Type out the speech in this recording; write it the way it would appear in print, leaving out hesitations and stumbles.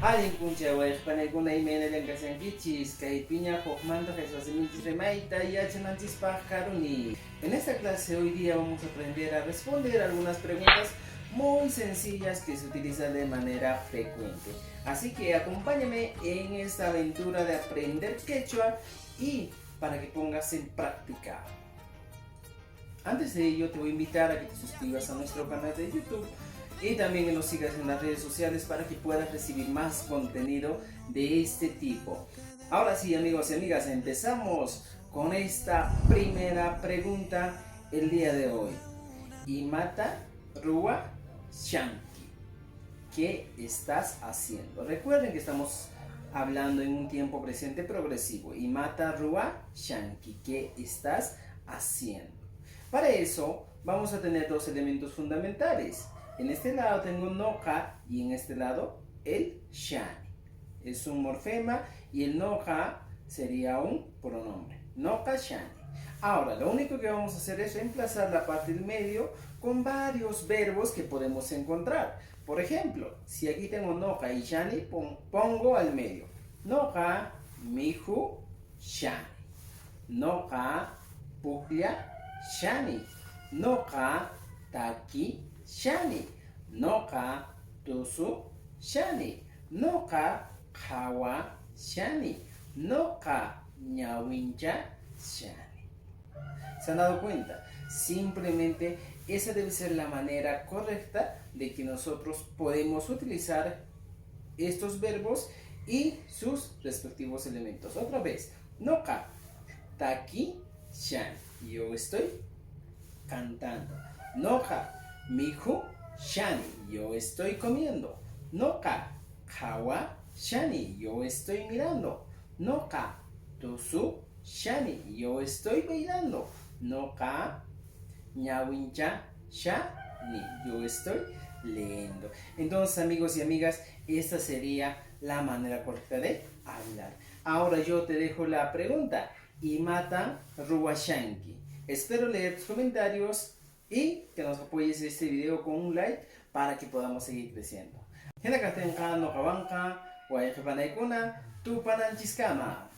Alin puncha wayqpanaykuna imena llankasankichis kay piña hukmanta qhishwasiminchis rimayta yachananchispaq karuni. En esta clase hoy día vamos a aprender a responder algunas preguntas muy sencillas que se utilizan de manera frecuente. Así que acompáñame en esta aventura de aprender quechua y para que pongas en práctica. Antes de ello te voy a invitar a que te suscribas a nuestro canal de YouTube y también que nos sigas en las redes sociales para que puedas recibir más contenido de este tipo. Ahora sí, amigos y amigas, empezamos con esta primera pregunta el día de hoy. Imata Rua Shanki, ¿qué estás haciendo? Recuerden que estamos hablando en un tiempo presente progresivo. Imata Rua Shanki, ¿qué estás haciendo? Para eso vamos a tener dos elementos fundamentales. En este lado tengo noja y en este lado el shani. Es un morfema y el noja sería un pronombre. Noja shani. Ahora, lo único que vamos a hacer es reemplazar la parte del medio con varios verbos que podemos encontrar. Por ejemplo, si aquí tengo noja y shani, pongo al medio. Noja, mihu, shani. Noja, puklia, shani. Noja, taki, shani. Noka tusu shani. Noka kawa shani. Noka ñawincha shani. ¿Se han dado cuenta? Simplemente esa debe ser la manera correcta de que nosotros podemos utilizar estos verbos y sus respectivos elementos. Otra vez. Noka taki shani. Yo estoy cantando. Noka mihu shani, yo estoy comiendo. Noka kawa shani, yo estoy mirando. Noka tusu shani, yo estoy bailando. Noka ñawincha shani, yo estoy leyendo. Entonces, amigos y amigas, esta sería la manera correcta de hablar. Ahora yo te dejo la pregunta. Imata Ruwashanki. Espero leer tus comentarios y que nos apoyes este video con un like para que podamos seguir creciendo. Hina katenka no kawanka, wayqipanaykuna, tupananchiskama.